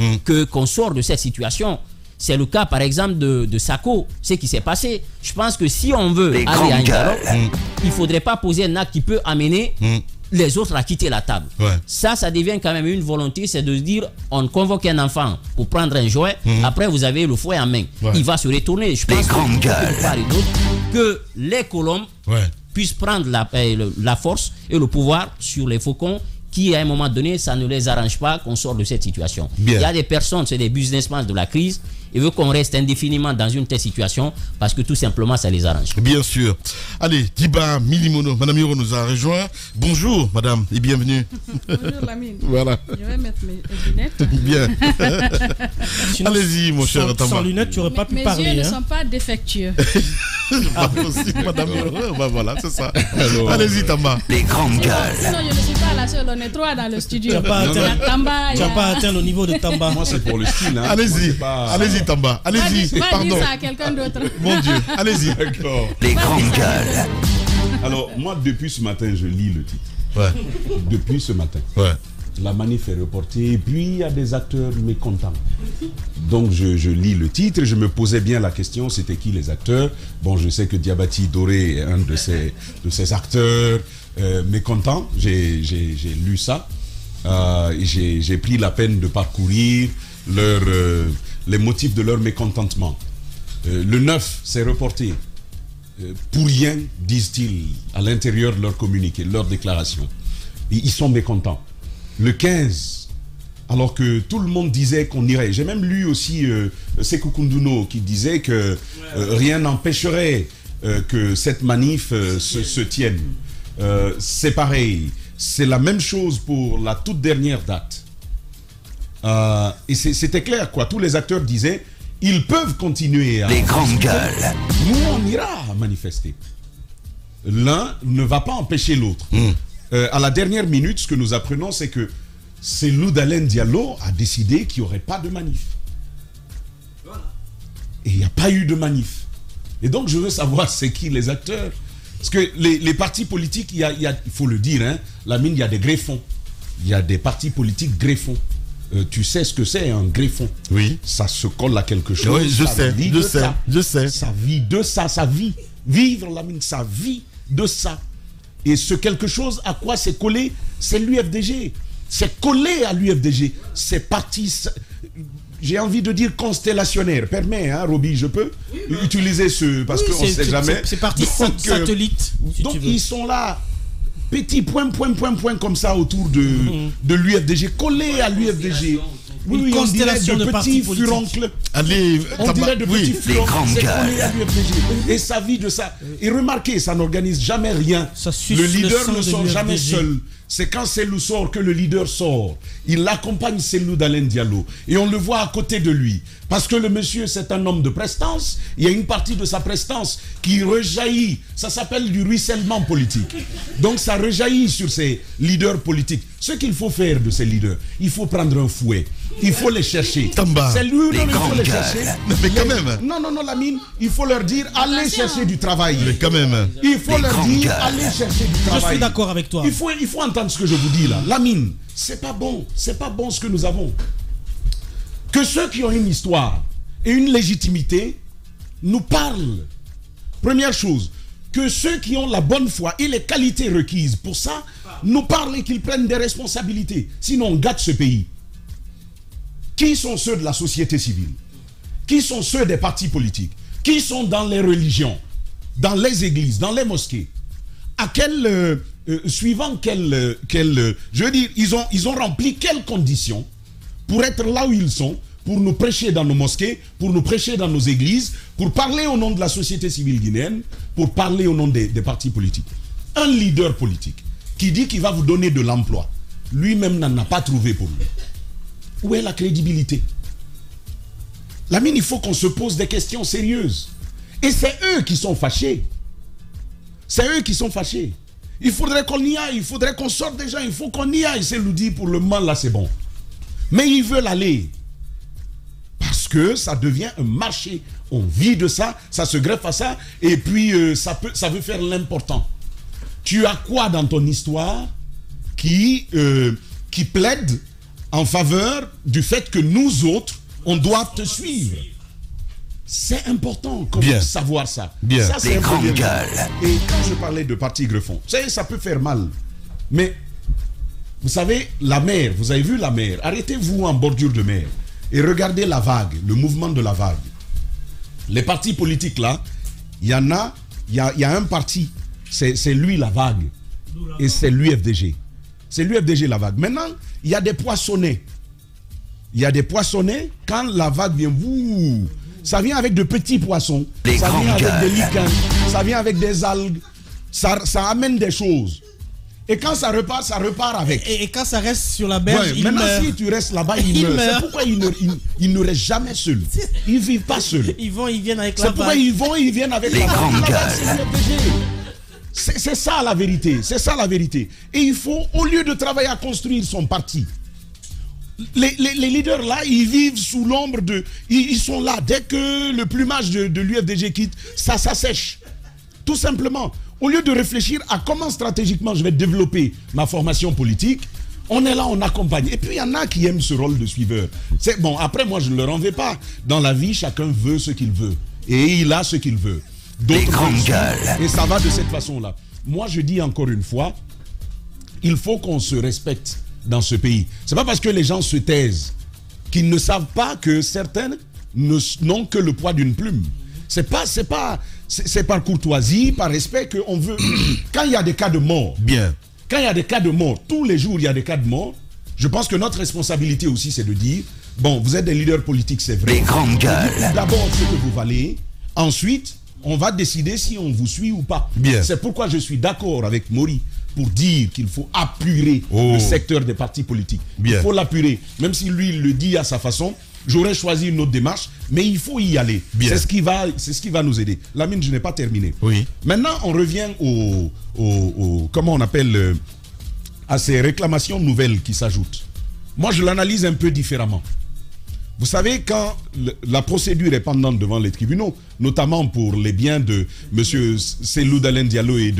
qu'on sort de cette situation. C'est le cas par exemple de Sako, ce qui s'est passé. Je pense que si on veut aller à un dialogue, il ne faudrait pas poser un acte qui peut amener les autres à quitter la table. Ça devient quand même une volonté, c'est de dire on convoque un enfant pour prendre un jouet, après vous avez le fouet en main. Il va se retourner. Je pense que les colombes puissent prendre la force et le pouvoir sur les faucons qui, à un moment donné, ça ne les arrange pas qu'on sorte de cette situation. Il y a des personnes, c'est des businessmen de la crise, ils veulent qu'on reste indéfiniment dans une telle situation parce que tout simplement, ça les arrange. Bien sûr. Allez, Diba Milimono, Madame Hiro nous a rejoint. Bonjour, Madame, et bienvenue. Bonjour, Lamine. Voilà. Je vais mettre mes lunettes. Bien. Allez-y, mon cher Tamba. Sans lunettes, tu n'aurais pas pu parler. Mes yeux ne sont pas défectueux. Madame Hiro, voilà, c'est ça. Allez-y, Tamba. Les grandes gueules. Sinon, je ne suis pas la seule, on est trois dans le studio. Tu n'as pas atteint le niveau de Tamba. Moi, c'est pour le style. Hein. Allez-y, Tamba. Allez-y. Va dire ça à quelqu'un d'autre. Mon Dieu, allez-y. D'accord. Les grandes gueules. Alors, moi, depuis ce matin, je lis le titre. Depuis ce matin. La manif est reportée et puis il y a des acteurs mécontents. Donc je lis le titre et je me posais bien la question, c'était qui les acteurs? Bon, je sais que Diabati Doré est un de ces acteurs mécontents. J'ai lu ça. J'ai pris la peine de parcourir les motifs de leur mécontentement. Le 9 s'est reporté. Pour rien, disent-ils, à l'intérieur de leur communiqué, leur déclaration. Et ils sont mécontents. Le 15, alors que tout le monde disait qu'on irait. J'ai même lu aussi Sekou Kounduno qui disait que rien n'empêcherait que cette manif se tienne. C'est pareil. C'est la même chose pour la toute dernière date. Et c'était clair, quoi. Tous les acteurs disaient ils peuvent continuer à... Les grandes gueules. Nous, on ira manifester. L'un ne va pas empêcher l'autre. À la dernière minute, ce que nous apprenons, c'est que Cellou Dalein Diallo a décidé qu'il n'y aurait pas de manif. Et il n'y a pas eu de manif. Et donc, je veux savoir, c'est qui les acteurs? Parce que les partis politiques, il faut le dire, hein, Lamine, il y a des greffons. Il y a des partis politiques greffons. Tu sais ce que c'est un greffon? Oui. Ça se colle à quelque chose. Oui, je sais. Ça vit de ça, ça vit. Vivre, Lamine, ça vit de ça. Et ce quelque chose à quoi c'est collé, c'est l'UFDG. C'est collé à l'UFDG. C'est parti, j'ai envie de dire constellationnaire. Permets, hein, Roby, je peux utiliser ce... Parce qu'on ne sait jamais. C'est parti satellite. Donc, ils sont là, petits points, comme ça autour de l'UFDG, collés à l'UFDG. Une constellation de petits furoncles. Allez, on dirait de petits furoncles, c'est collé à l'UFDG. Et ça vit de ça. Et remarquez, ça n'organise jamais rien. Le leader ne sort jamais seul. C'est quand Cellou sort que le leader sort. Il accompagne Cellou Dalein Diallo. Et on le voit à côté de lui. Parce que le monsieur, c'est un homme de prestance. Il y a une partie de sa prestance qui rejaillit. Ça s'appelle du ruissellement politique. Donc ça rejaillit sur ces leaders politiques. Ce qu'il faut faire de ces leaders, il faut prendre un fouet. Il faut les chercher. C'est lui, il faut les chercher. Mais quand même. Non, Lamine, il faut leur dire, allez chercher du travail. Mais quand même. Il faut leur dire, allez chercher du travail. Je suis d'accord avec toi. Il faut entendre ce que je vous dis là. Lamine, c'est pas bon ce que nous avons. Que ceux qui ont une histoire et une légitimité nous parlent. Première chose, que ceux qui ont la bonne foi et les qualités requises pour ça nous parlent et qu'ils prennent des responsabilités. Sinon, on gâte ce pays. Qui sont ceux de la société civile? Qui sont ceux des partis politiques? Qui sont dans les religions, dans les églises, dans les mosquées? À quel... suivant je veux dire, ils ont rempli quelles conditions pour être là où ils sont, pour nous prêcher dans nos mosquées, pour nous prêcher dans nos églises, pour parler au nom de la société civile guinéenne, pour parler au nom des partis politiques. Un leader politique qui dit qu'il va vous donner de l'emploi, lui-même n'en a pas trouvé pour lui. Où est la crédibilité? Lamine, il faut qu'on se pose des questions sérieuses. Et c'est eux qui sont fâchés. C'est eux qui sont fâchés. Il faudrait qu'on y aille, il faudrait qu'on sorte des gens, il faut qu'on y aille. C'est Loudi pour le moment, là, c'est bon. Mais ils veulent aller. Parce que ça devient un marché. On vit de ça, ça se greffe à ça, et puis ça veut faire l'important. Tu as quoi dans ton histoire qui plaide en faveur du fait que nous autres, on doit te suivre? C'est important de savoir ça. Bien. Ça, c'est un peu bien. Et quand je parlais de parti greffon, ça peut faire mal. Mais, vous savez, la mer, vous avez vu la mer, arrêtez-vous en bordure de mer et regardez la vague, le mouvement de la vague. Les partis politiques là, il y en a, il y a un parti, c'est lui la vague, et c'est l'UFDG. C'est l'UFDG la vague. Maintenant, il y a des poissonnets. Il y a des poissonnets, quand la vague vient, ça vient avec de petits poissons, ça vient avec des lichens, ça vient avec des algues, ça amène des choses. Et quand ça repart avec. Et quand ça reste sur la berge, il maintenant, meurt. Si tu restes là-bas, il meurt. C'est pourquoi ils ne restent jamais seuls. Ils ne vivent pas seuls. Ils viennent avec la vague. C'est pourquoi ils viennent avec la vague. C'est ça la vérité. C'est ça la vérité. Et il faut, au lieu de travailler à construire son parti, les leaders là, ils vivent sous l'ombre de... Ils sont là. Dès que le plumage de l'UFDG quitte, ça sèche. Tout simplement. Au lieu de réfléchir à comment stratégiquement je vais développer ma formation politique, on est là, on accompagne. Et puis il y en a qui aiment ce rôle de suiveur. C'est bon, après moi je ne leur en vais pas. Dans la vie, chacun veut ce qu'il veut. Et il a ce qu'il veut. D'autres, et ça va de cette façon-là. Moi je dis encore une fois, il faut qu'on se respecte dans ce pays. C'est pas parce que les gens se taisent qu'ils ne savent pas que certains n'ont que le poids d'une plume. C'est par courtoisie, par respect qu'on veut. Quand il y a des cas de mort, quand il y a des cas de mort, tous les jours il y a des cas de mort, je pense que notre responsabilité aussi c'est de dire, bon, vous êtes des leaders politiques, c'est vrai. D'abord ce que vous valez, ensuite on va décider si on vous suit ou pas. C'est pourquoi je suis d'accord avec Maury pour dire qu'il faut apurer le secteur des partis politiques. Il faut l'apurer, même si lui il le dit à sa façon. J'aurais choisi une autre démarche, mais il faut y aller. C'est ce qui va nous aider. Lamine, je n'ai pas terminé. Maintenant, on revient comment on appelle, à ces réclamations nouvelles qui s'ajoutent. Moi, je l'analyse un peu différemment. Vous savez, quand la procédure est pendante devant les tribunaux, notamment pour les biens de M. Selou Dalen Diallo et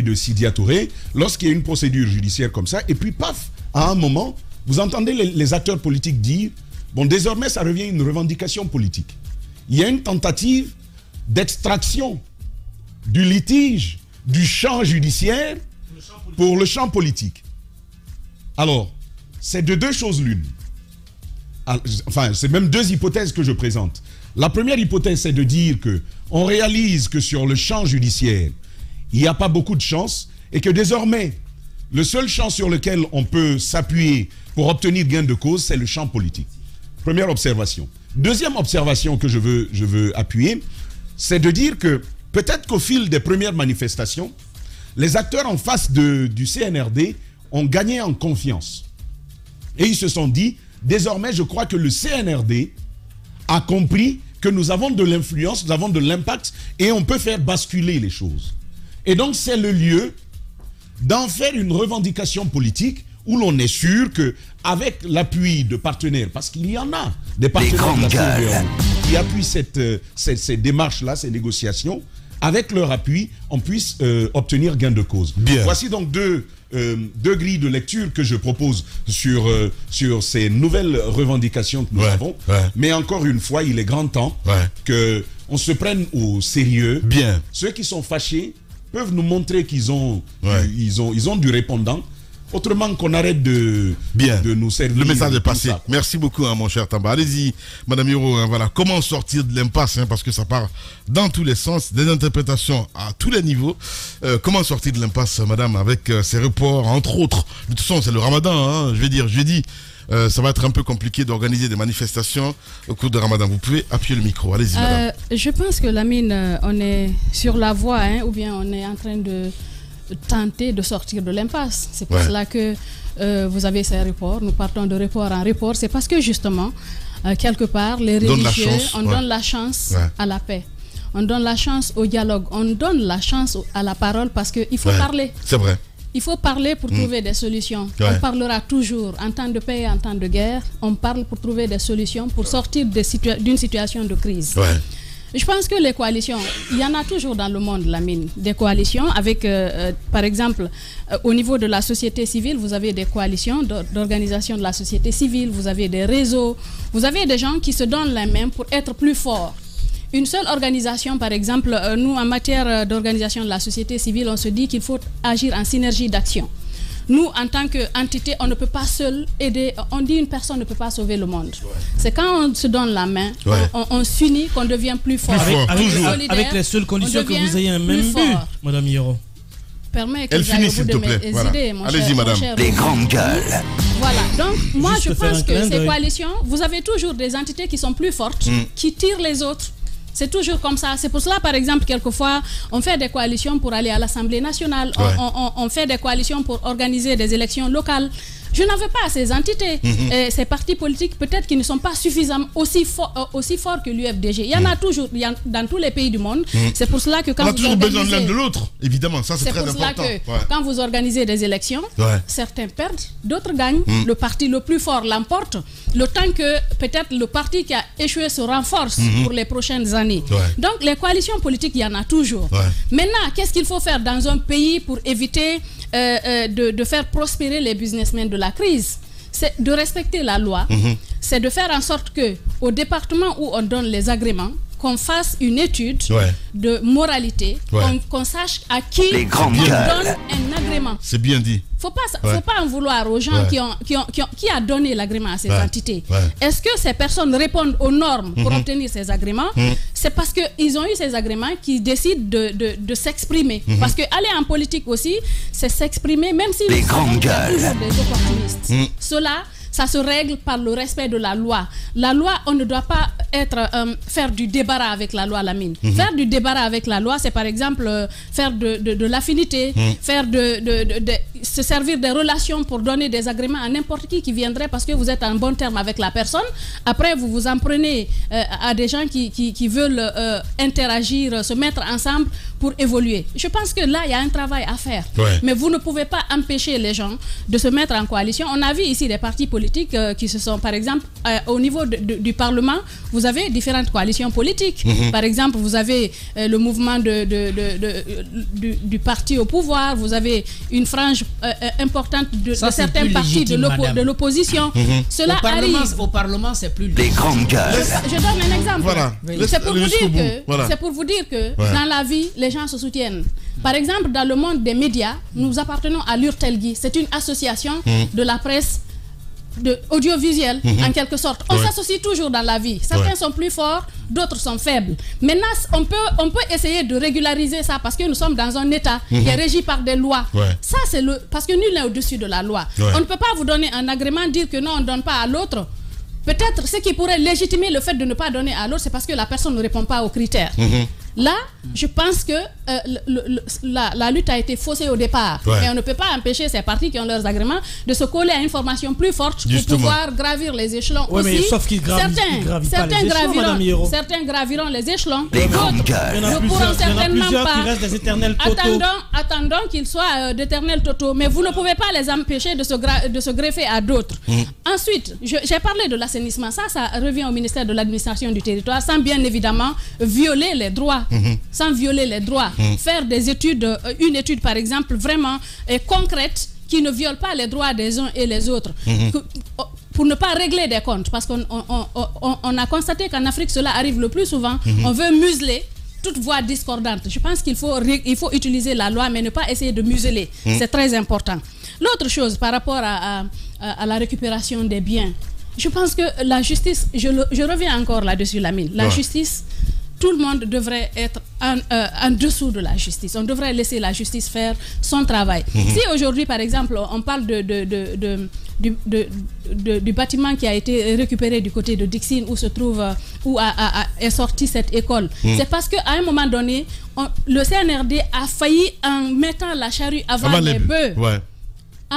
de Sidia Touré, lorsqu'il y a une procédure judiciaire comme ça, et puis paf, à un moment, vous entendez les acteurs politiques dire, bon, désormais, ça revient à une revendication politique. Il y a une tentative d'extraction du litige du champ judiciaire pour le champ politique. Alors, c'est de deux choses l'une. Enfin, c'est même deux hypothèses que je présente. La première hypothèse, c'est de dire qu'on réalise que sur le champ judiciaire, il n'y a pas beaucoup de chance et que désormais, le seul champ sur lequel on peut s'appuyer pour obtenir gain de cause, c'est le champ politique. Première observation. Deuxième observation que je veux appuyer, c'est de dire que peut-être qu'au fil des premières manifestations, les acteurs en face du CNRD ont gagné en confiance. Et ils se sont dit, désormais, je crois que le CNRD a compris que nous avons de l'influence, nous avons de l'impact et on peut faire basculer les choses. Et donc, c'est le lieu d'en faire une revendication politique où l'on est sûr qu'avec l'appui de partenaires, parce qu'il y en a des partenaires de la CNRD qui appuient ces démarches-là, ces négociations, avec leur appui, on puisse obtenir gain de cause. Voici donc deux grilles de lecture que je propose sur ces nouvelles revendications que nous avons. Mais encore une fois, il est grand temps qu'on se prenne au sérieux. Ceux qui sont fâchés peuvent nous montrer qu'ils ont du répondant. Autrement qu'on arrête de nous servir. Le message est passé. Merci beaucoup, mon cher Tamba. Allez-y, Madame Hiro, voilà. Comment sortir de l'impasse, parce que ça part dans tous les sens, des interprétations à tous les niveaux. Comment sortir de l'impasse, Madame, avec ces reports, entre autres. De toute façon, c'est le Ramadan, je vais dire, ça va être un peu compliqué d'organiser des manifestations au cours de Ramadan. Vous pouvez appuyer le micro. Allez-y, Madame. Je pense que, Lamine, on est sur la voie, ou bien on est en train de tenter de sortir de l'impasse. C'est pour cela que vous avez ces reports. Nous partons de report en report. C'est parce que justement, quelque part, les religieux, on donne la chance à la paix. On donne la chance au dialogue. On donne la chance à la parole parce qu'il faut parler. C'est vrai. Il faut parler pour trouver des solutions. On parlera toujours en temps de paix et en temps de guerre. On parle pour trouver des solutions, pour sortir d'une situation de crise. Je pense que les coalitions, il y en a toujours dans le monde, Lamine. Des coalitions avec, par exemple, au niveau de la société civile, vous avez des coalitions d'organisation de la société civile, vous avez des réseaux, vous avez des gens qui se donnent la main pour être plus forts. Une seule organisation, par exemple, nous, en matière d'organisation de la société civile, on se dit qu'il faut agir en synergie d'action. Nous, en tant qu'entité, on ne peut pas seul aider. On dit une personne ne peut pas sauver le monde. C'est quand on se donne la main, on s'unit, qu'on devient plus fort. Avec les seules conditions que vous ayez un même but, Madame Yoro. Permet que j'aille au bout de mes idées, mon Allez-y, madame. Les grandes gueules. Voilà, donc moi je pense que ces coalitions, vous avez toujours des entités qui sont plus fortes, qui tirent les autres. C'est toujours comme ça. C'est pour cela, par exemple, quelquefois, on fait des coalitions pour aller à l'Assemblée nationale. On fait des coalitions pour organiser des élections locales. Je n'en veux pas ces entités, ces partis politiques, peut-être qui ne sont pas suffisamment aussi forts que l'UFDG. Il y en a toujours dans tous les pays du monde. C'est pour cela que quand on a toujours besoin de l'un de l'autre, évidemment. Ça, c'est très important. C'est pour cela que quand vous organisez des élections, certains perdent, d'autres gagnent. Le parti le plus fort l'emporte. Le temps que peut-être le parti qui a échoué se renforce pour les prochaines années. Donc les coalitions politiques, il y en a toujours. Maintenant, qu'est-ce qu'il faut faire dans un pays pour éviter de faire prospérer les businessmen de la crise? C'est de respecter la loi. C'est de faire en sorte que au département où on donne les agréments, qu'on fasse une étude de moralité, qu'on sache à qui on donne un agrément. C'est bien dit. Faut pas en vouloir aux gens qui a donné l'agrément à ces entités. Est-ce que ces personnes répondent aux normes pour obtenir ces agréments? C'est parce qu'ils ont eu ces agréments qu'ils décident de s'exprimer. Parce que aller en politique aussi, c'est s'exprimer, même si les grandes gueules. Toujours des opportunistes. Cela, ça se règle par le respect de la loi. La loi, on ne doit pas faire du débarras avec la loi, Lamine. Faire du débarras avec la loi, c'est par exemple faire de l'affinité, faire se servir des relations pour donner des agréments à n'importe qui viendrait parce que vous êtes en bon terme avec la personne. Après, vous vous en prenez à des gens qui veulent interagir, se mettre ensemble pour évoluer. Je pense que là, il y a un travail à faire. Mais vous ne pouvez pas empêcher les gens de se mettre en coalition. On a vu ici des partis politiques qui se sont, par exemple, au niveau du Parlement, vous avez différentes coalitions politiques. Par exemple, vous avez le mouvement du parti au pouvoir, vous avez une frange importante de certains partis de l'opposition. Cela arrive. Au Parlement, c'est plus les grandes gueules. Je donne un exemple. Voilà. C'est pour vous dire que dans la vie, les gens se soutiennent. Par exemple, dans le monde des médias, nous appartenons à l'URTELGI. C'est une association de la presse audiovisuelle, en quelque sorte. On s'associe toujours dans la vie. Certains sont plus forts, d'autres sont faibles. Maintenant, on peut essayer de régulariser ça parce que nous sommes dans un État qui est régi par des lois. Ça, c'est parce que nul n'est au-dessus de la loi. On ne peut pas vous donner un agrément, dire que non, on ne donne pas à l'autre. Peut-être ce qui pourrait légitimer le fait de ne pas donner à l'autre, c'est parce que la personne ne répond pas aux critères. Là, je pense que la lutte a été faussée au départ. Et on ne peut pas empêcher ces partis qui ont leurs agréments de se coller à une formation plus forte pour pouvoir gravir les échelons aussi. Mais sauf qu'ils certains graviront les échelons. D'autres ne pourront certainement pas. Attendons qu'ils soient d'éternels totaux. Mais vous ne pouvez pas les empêcher de se greffer à d'autres. Ensuite, j'ai parlé de l'assainissement. Ça revient au ministère de l'administration du territoire, sans bien évidemment violer les droits. Sans violer les droits. Faire des études, une étude par exemple vraiment concrète qui ne viole pas les droits des uns et les autres. Pour ne pas régler des comptes. Parce qu'on a constaté qu'en Afrique cela arrive le plus souvent. On veut museler toute voix discordante. Je pense qu'il faut utiliser la loi mais ne pas essayer de museler. C'est très important. L'autre chose par rapport à la récupération des biens, je pense que la justice, je reviens encore là-dessus, Lamine, la justice tout le monde devrait être en dessous de la justice. On devrait laisser la justice faire son travail. Si aujourd'hui, par exemple, on parle du bâtiment qui a été récupéré du côté de Dixine où se trouve, où est sortie cette école, c'est parce qu'à un moment donné, le CNRD a failli en mettant la charrue avant les bœufs. Ouais.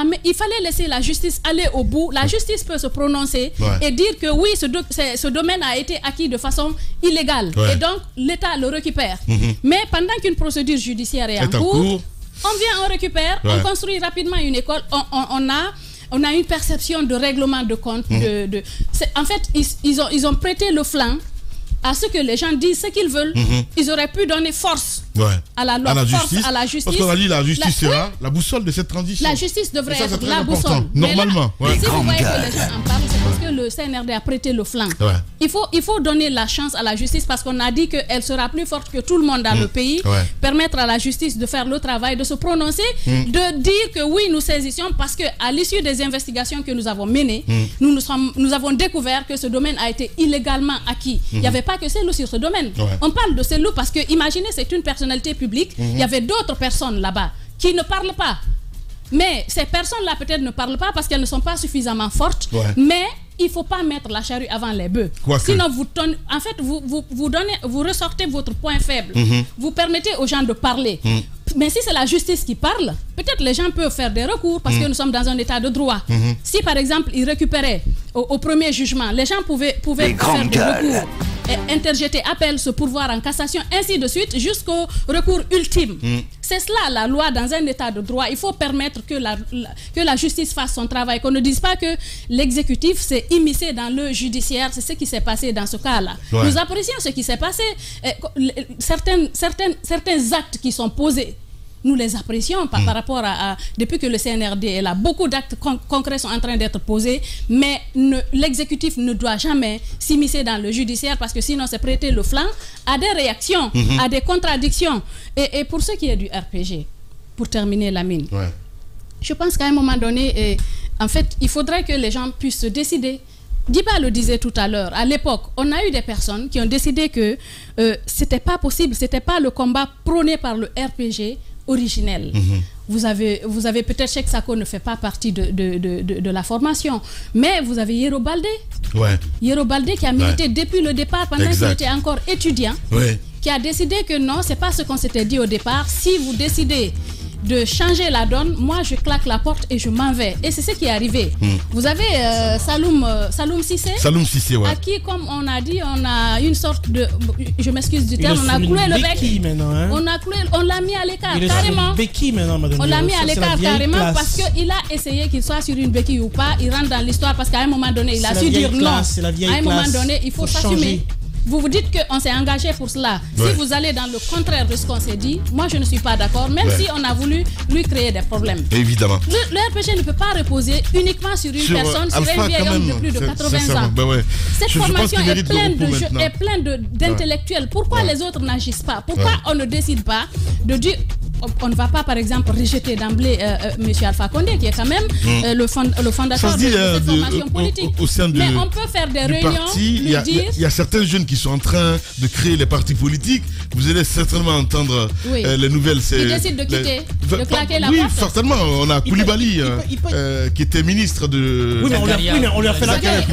Mais il fallait laisser la justice aller au bout. La justice peut se prononcer et dire que oui, ce domaine a été acquis de façon illégale. Et donc, l'État le récupère. Mais pendant qu'une procédure judiciaire est en cours, on vient, on récupère, on construit rapidement une école, on a une perception de règlement de compte. En fait, ils ont prêté le flanc à ce que les gens disent ce qu'ils veulent. Ils auraient pu donner force à la loi, à la justice. Parce qu'on a dit la justice sera la boussole de cette transition. La justice devrait être la boussole. Normalement. Si vous voyez que les gens en parlent, c'est parce que le CNRD a prêté le flanc. Il faut donner la chance à la justice parce qu'on a dit qu'elle sera plus forte que tout le monde dans le pays. Permettre à la justice de faire le travail, de se prononcer, de dire que oui, nous saisissions parce qu'à l'issue des investigations que nous avons menées, nous avons découvert que ce domaine a été illégalement acquis. Il n'y avait pas que Cellou sur ce domaine. On parle de Cellou parce que, imaginez, c'est une personnalité publique. Il y avait d'autres personnes là-bas qui ne parlent pas. Mais ces personnes-là peut-être ne parlent pas parce qu'elles ne sont pas suffisamment fortes. Mais il ne faut pas mettre la charrue avant les bœufs. Sinon, vous ressortez votre point faible. Vous permettez aux gens de parler. Mais si c'est la justice qui parle, peut-être les gens peuvent faire des recours parce que nous sommes dans un état de droit. Si par exemple ils récupéraient au premier jugement, les gens pouvaient faire des recours, et interjeter appel, se pourvoir en cassation, ainsi de suite, jusqu'au recours ultime. C'est cela la loi dans un état de droit. Il faut permettre que la justice fasse son travail, qu'on ne dise pas que l'exécutif s'est immiscé dans le judiciaire. C'est ce qui s'est passé dans ce cas-là. Nous apprécions ce qui s'est passé. Certains actes qui sont posés, nous les apprécions par rapport à depuis que le CNRD est là. Beaucoup d'actes concrets sont en train d'être posés, mais l'exécutif ne doit jamais s'immiscer dans le judiciaire parce que sinon c'est prêter le flanc à des réactions, à des contradictions. Et pour ce qui est du RPG, pour terminer Lamine, je pense qu'à un moment donné, en fait, il faudrait que les gens puissent se décider. Diba le disait tout à l'heure, à l'époque, on a eu des personnes qui ont décidé que c'était pas possible, c'était pas le combat prôné par le RPG originel. Vous avez peut-être Cheikh Sako ne fait pas partie de la formation, mais vous avez Yero Baldé. Yero Baldé qui a milité depuis le départ pendant qu'il était encore étudiant, qui a décidé que non, c'est pas ce qu'on s'était dit au départ. Si vous décidez de changer la donne, moi je claque la porte et je m'en vais. Et c'est ce qui est arrivé. Vous avez Saloum Cissé, à qui, comme on a dit, on a une sorte de, je m'excuse du terme, on a cloué le bec, on l'a mis à l'écart carrément. On l'a mis à l'écart carrément parce qu'il a essayé qu'il soit sur une béquille ou pas, il rentre dans l'histoire parce qu'à un moment donné, il a su dire non. À un moment donné, il faut s'assumer. Vous vous dites qu'on s'est engagé pour cela. Si vous allez dans le contraire de ce qu'on s'est dit, moi je ne suis pas d'accord, même si on a voulu lui créer des problèmes. Évidemment. Le RPG ne peut pas reposer uniquement sur une personne, sur un vieil homme de plus de 80 ans. Cette formation est pleine de jeux, est pleine d'intellectuels. Pourquoi les autres n'agissent pas? Pourquoi on ne décide pas de dire... On ne va pas, par exemple, rejeter d'emblée M. Alpha Condé, qui est quand même le fondateur de cette formation politique. Mais on peut faire des réunions. Il y a certains jeunes qui sont en train de créer les partis politiques. Vous allez certainement entendre les nouvelles. Ils décident de quitter, de claquer la porte. Oui, certainement. On a Koulibaly, qui était ministre de... Oui, mais on lui a fait la guerre.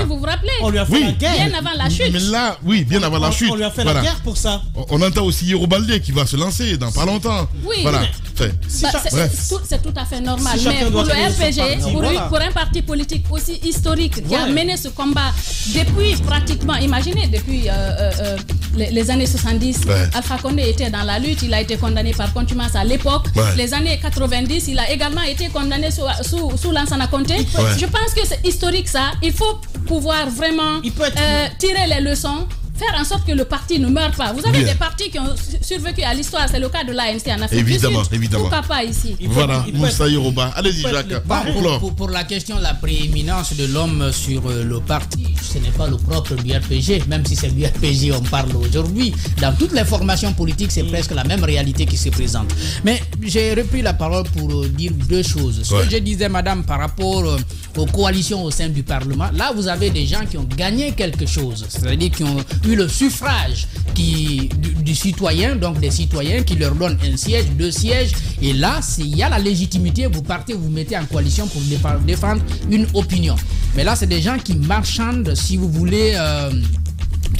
Vous vous rappelez? On lui a fait la guerre. Bien avant la chute. Mais là, oui, bien avant la chute. On lui a fait la guerre pour ça. On entend aussi Yero Baldé qui va se lancer dans pas longtemps. Oui, voilà. C'est tout à fait normal. Mais pour le RPG, pour un parti politique aussi historique qui a mené ce combat depuis pratiquement, imaginez, depuis les années 70, Alpha Condé était dans la lutte, il a été condamné par contumace à l'époque. Les années 90, il a également été condamné sous Lansana Conté. Je pense que c'est historique ça. Il faut pouvoir vraiment tirer les leçons, faire en sorte que le parti ne meure pas. Vous avez des partis qui ont survécu à l'histoire. C'est le cas de l'ANC en Afrique du Sud. Évidemment. Pourquoi pas ici? Voilà, Moussa Yoruba. Allez-y, Jacques. Pour la question de la prééminence de l'homme sur le parti, ce n'est pas le propre du RPG, même si c'est du RPG on parle aujourd'hui. Dans toutes les formations politiques, c'est presque la même réalité qui se présente. Mais j'ai repris la parole pour dire deux choses. Ce que je disais, madame, par rapport aux coalitions au sein du Parlement. Là, vous avez des gens qui ont gagné quelque chose, c'est-à-dire qui ont eu le suffrage du citoyen, donc des citoyens qui leur donnent un siège, 2 sièges. Et là, s'il y a la légitimité, vous partez, vous mettez en coalition pour défendre une opinion. Mais là, c'est des gens qui marchandent, si vous voulez...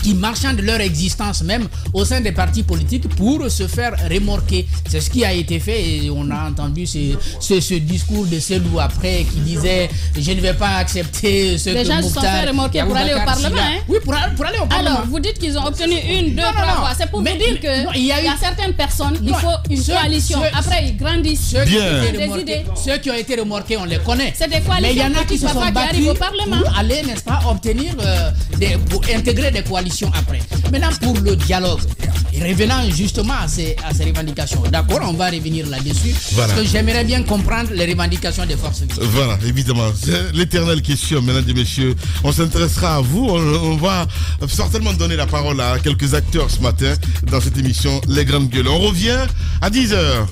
qui marchandent leur existence même au sein des partis politiques pour se faire remorquer. C'est ce qui a été fait et on a entendu ce discours de Selou après qui disait je ne vais pas accepter ce que les gens se sont fait remorquer pour aller au Parlement. Hein? Oui, pour aller au Parlement. Alors, vous dites qu'ils ont obtenu 1, 2, 3 fois. C'est pour vous dire qu'il y a certaines personnes, il faut une coalition. Après, ils grandissent. Ceux qui ont été remorqués, on les connaît. C'est des coalitions. Mais il y en a qui se sont battus au Parlement. pour aller, n'est-ce pas, obtenir, pour intégrer des coalitions après. Maintenant, pour le dialogue, revenant justement à ces revendications, d'accord, on va revenir là-dessus, voilà. Parce que j'aimerais bien comprendre les revendications des forces vives. Voilà, évidemment, c'est l'éternelle question, mesdames et messieurs. On s'intéressera à vous, on va certainement donner la parole à quelques acteurs ce matin dans cette émission Les Grandes Gueules. On revient à 10h.